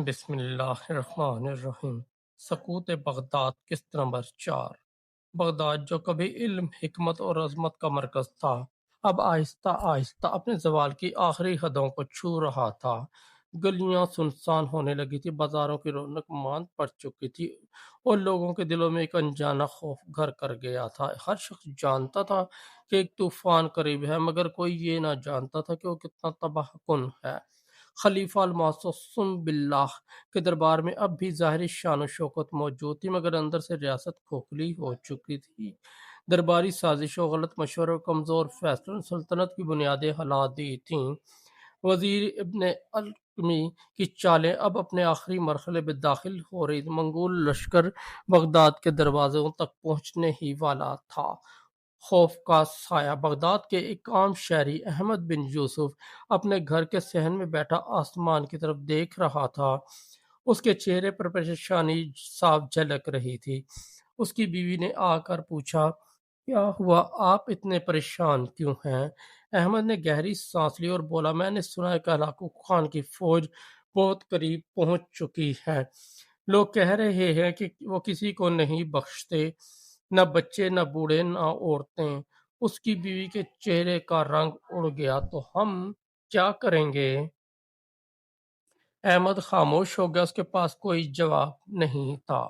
بسم اللہ الرحمن الرحیم۔ سقوط بغداد قسط نمبر 4۔ بغداد جو کبھی علم، حکمت اور عظمت کا مرکز تھا، اب آہستہ آہستہ اپنے زوال کی آخری حدوں کو چھو رہا تھا۔ گلیاں سنسان ہونے لگی تھی، بازاروں کی رونق ماند پڑ چکی تھی اور لوگوں کے دلوں میں ایک انجانہ خوف گھر کر گیا تھا۔ ہر شخص جانتا تھا کہ ایک طوفان قریب ہے، مگر کوئی یہ نہ جانتا تھا کہ وہ کتنا تباہ کن ہے۔ خلیفہ المعصوم باللہ کے دربار میں اب بھی ظاہری شان و شوکت موجود تھی، مگر اندر سے ریاست کھوکھلی ہو چکی تھی۔ درباری سازشوں، غلط مشوروں اور کمزور فیصلوں نے سلطنت کی بنیادیں ہلا دی تھیں۔ وزیر ابن القمی کی چالیں اب اپنے آخری مرحلے میں داخل ہو رہی تھیں۔ منگول لشکر بغداد کے دروازوں تک پہنچنے ہی والا تھا۔ خوف کا سایہ بغداد کے ایک عام شہری احمد بن یوسف اپنے گھر کے صحن میں بیٹھا آسمان کی طرف دیکھ رہا تھا۔ اس کے چہرے پر پریشانی صاف جھلک رہی تھی۔ اس کی بیوی نے آ کر پوچھا، کیا ہوا؟ آپ اتنے پریشان کیوں ہیں؟ احمد نے گہری سانس لی اور بولا، میں نے سنا ہے کہ ہلاکو خان کی فوج بہت قریب پہنچ چکی ہے۔ لوگ کہہ رہے ہیں کہ وہ کسی کو نہیں بخشتے، نہ بچے، نہ بوڑھے، نہ عورتیں۔ اس کی بیوی کے چہرے کا رنگ اڑ گیا۔ تو ہم کیا کریں گے؟ احمد خاموش ہو گیا، اس کے پاس کوئی جواب نہیں تھا۔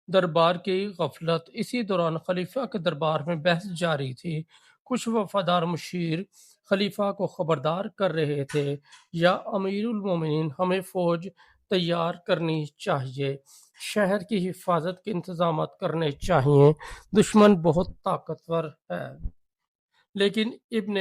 دربار کی غفلت۔ اسی دوران خلیفہ کے دربار میں بحث جاری تھی۔ کچھ وفادار مشیر خلیفہ کو خبردار کر رہے تھے، یا امیر المومنین، ہمیں فوج تیار کرنی چاہیے، شہر کی حفاظت کے انتظامات کرنے چاہیے، دشمن بہت طاقتور ہے۔ لیکن ابن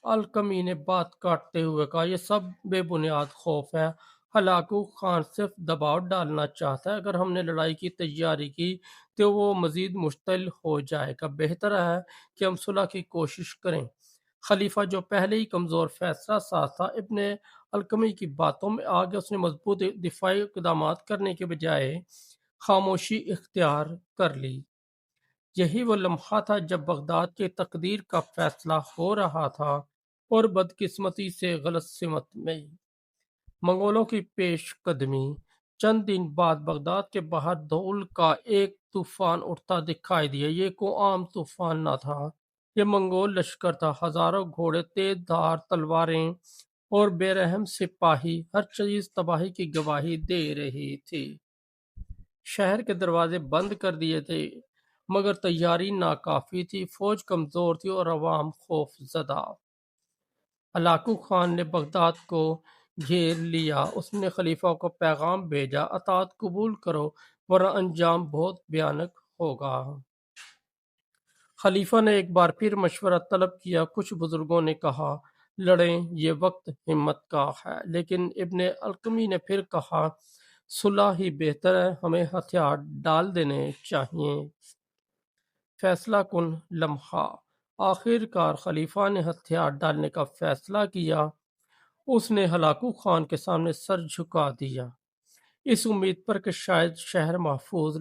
القمی نے بات کاٹتے ہوئے کہا، یہ سب بے بنیاد خوف ہے۔ ہلاکو خان صرف دباؤ ڈالنا چاہتا ہے۔ اگر ہم نے لڑائی کی تیاری کی تو وہ مزید مشتعل ہو جائے گا۔ بہتر ہے کہ ہم صلح کی کوشش کریں۔ خلیفہ جو پہلے ہی کمزور فیصلہ ساز تھا، ابن القمی کی باتوں میں آ گیا۔ اس نے مضبوط دفاعی اقدامات کرنے کے بجائے خاموشی اختیار کر لی۔ یہی وہ لمحہ تھا جب بغداد کی تقدیر کا فیصلہ ہو رہا تھا، اور بدقسمتی سے غلط سمت میں منگولوں کی پیش قدمی۔ چند دن بعد بغداد کے باہر دھول کا ایک طوفان اٹھتا دکھائی دیا۔ یہ کوئی عام طوفان نہ تھا، یہ منگول لشکر تھا۔ ہزاروں گھوڑے، تیز دھار تلواریں اور بے رحم سپاہی، ہر چیز تباہی کی گواہی دے رہی تھی۔ شہر کے دروازے بند کر دیے تھے، مگر تیاری ناکافی تھی۔ فوج کمزور تھی اور عوام خوف زدہ۔ ہلاکو خان نے بغداد کو گھیر لیا۔ اس نے خلیفہ کو پیغام بھیجا، اطاعت قبول کرو ورنہ انجام بہت بھیانک ہوگا۔ خلیفہ نے ایک بار پھر مشورہ طلب کیا۔ کچھ بزرگوں نے کہا، لڑیں، یہ وقت ہمت کا ہے۔ لیکن ابن القمی نے پھر کہا، صلح ہی بہتر ہے، ہمیں ہتھیار ڈال دینے چاہیے۔ فیصلہ کن لمحہ۔ آخر کار خلیفہ نے ہتھیار ڈالنے کا فیصلہ کیا۔ اس نے ہلاکو خان کے سامنے سر جھکا دیا، اس امید پر کہ شاید شہر محفوظ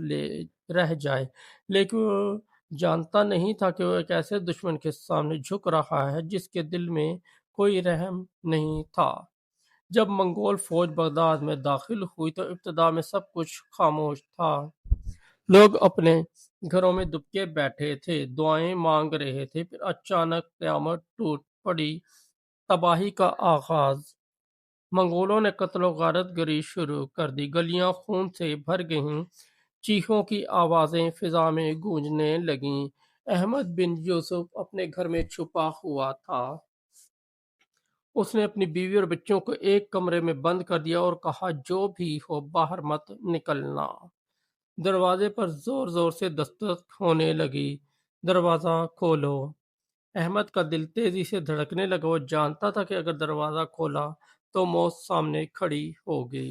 رہ جائے، لیکن وہ جانتا نہیں تھا کہ وہ ایک ایسے دشمن کے سامنے جھک رہا ہے جس کے دل میں کوئی رحم نہیں تھا۔ جب منگول فوج بغداد میں داخل ہوئی تو ابتدا میں سب کچھ خاموش تھا۔ لوگ اپنے گھروں میں دبکے بیٹھے تھے، دعائیں مانگ رہے تھے۔ پھر اچانک قیامت ٹوٹ پڑی۔ تباہی کا آغاز۔ منگولوں نے قتل و غارت گری شروع کر دی۔ گلیاں خون سے بھر گئیں، چیخوں کی آوازیں فضا میں گونجنے لگیں۔ احمد بن یوسف اپنے گھر میں چھپا ہوا تھا۔ اس نے اپنی بیوی اور بچوں کو ایک کمرے میں بند کر دیا اور کہا، جو بھی ہو باہر مت نکلنا۔ دروازے پر زور زور سے دستک ہونے لگی۔ دروازہ کھولو۔ احمد کا دل تیزی سے دھڑکنے لگا۔ وہ جانتا تھا کہ اگر دروازہ کھولا تو موت سامنے کھڑی ہوگی،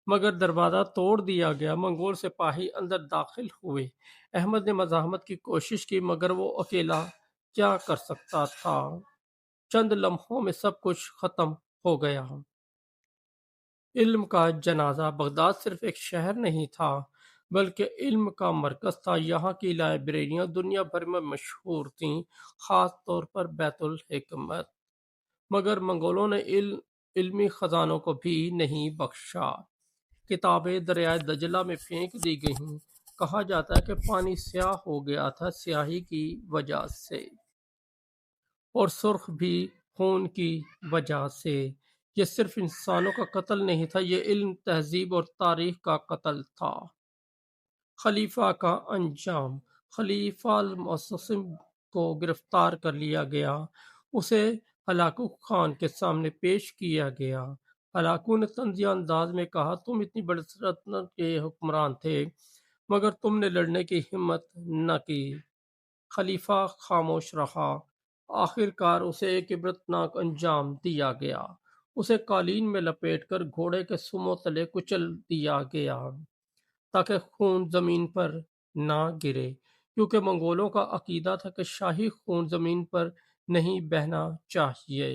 مگر دروازہ توڑ دیا گیا۔ منگول سپاہی اندر داخل ہوئے۔ احمد نے مزاحمت کی کوشش کی، مگر وہ اکیلا کیا کر سکتا تھا۔ چند لمحوں میں سب کچھ ختم ہو گیا۔ علم کا جنازہ۔ بغداد صرف ایک شہر نہیں تھا، بلکہ علم کا مرکز تھا۔ یہاں کی لائبریریاں دنیا بھر میں مشہور تھیں، خاص طور پر بیت الحکمت۔ مگر منگولوں نے علمی خزانوں کو بھی نہیں بخشا۔ کتابیں دریائے دجلہ میں پھینک دی گئیں۔ کہا جاتا ہے کہ پانی سیاہ ہو گیا تھا سیاہی کی وجہ سے، اور سرخ بھی خون کی وجہ سے۔ یہ صرف انسانوں کا قتل نہیں تھا، یہ علم، تہذیب اور تاریخ کا قتل تھا۔ خلیفہ کا انجام: خلیفہ المعتصم کو گرفتار کر لیا گیا۔ اسے ہلاکو خان کے سامنے پیش کیا گیا۔ ہلاکو نے طنزیہ انداز میں کہا، تم اتنی بڑی سلطنت کے حکمران تھے مگر تم نے لڑنے کی ہمت نہ کی۔ خلیفہ خاموش رہا۔ آخر کار اسے ایک عبرتناک انجام دیا گیا۔ اسے قالین میں لپیٹ کر گھوڑے کے سموں تلے کچل دیا گیا تاکہ خون زمین پر نہ گرے، کیونکہ منگولوں کا عقیدہ تھا کہ شاہی خون زمین پر نہیں بہنا چاہیے۔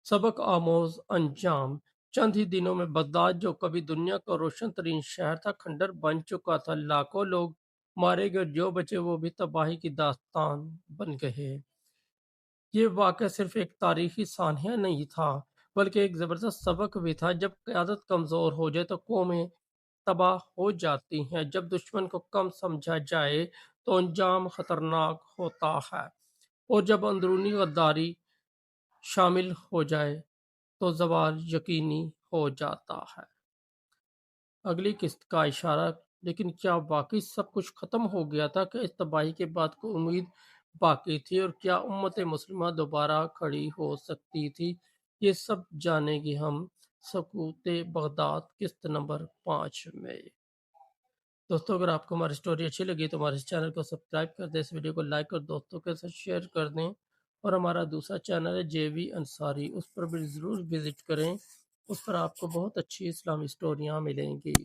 سبق آموز انجام: چند ہی دنوں میں بغداد، جو کبھی دنیا کا روشن ترین شہر تھا، کھنڈر بن چکا تھا۔ لاکھوں لوگ مارے گئے، جو بچے وہ بھی تباہی کی داستان بن گئے۔ یہ واقعہ صرف ایک تاریخی سانحہ نہیں تھا بلکہ ایک زبردست سبق بھی تھا۔ جب قیادت کمزور ہو جائے تو قومیں تباہ ہو جاتی ہیں، جب دشمن کو کم سمجھا جائے تو انجام خطرناک ہوتا ہے، اور جب اندرونی غداری شامل ہو جائے تو زوال یقینی ہو جاتا ہے۔ اگلی قسط کا اشارہ: لیکن کیا واقعی سب کچھ ختم ہو گیا تھا؟ کہ اس تباہی کے بعد کوئی امید باقی تھی؟ اور کیا امت مسلمہ دوبارہ کھڑی ہو سکتی تھی؟ یہ سب جانیں گے ہم سقوط بغداد قسط نمبر 5 میں۔ دوستو، اگر آپ کو ہماری سٹوری اچھی لگی تو ہمارے اس چینل کو سبسکرائب کر دیں، اس ویڈیو کو لائک اور دوستوں کے ساتھ شیئر کر دیں، اور ہمارا دوسرا چینل ہے جے وی انصاری، اس پر بھی ضرور وزٹ کریں۔ اس پر آپ کو بہت اچھی اسلامی سٹوریاں ملیں گی۔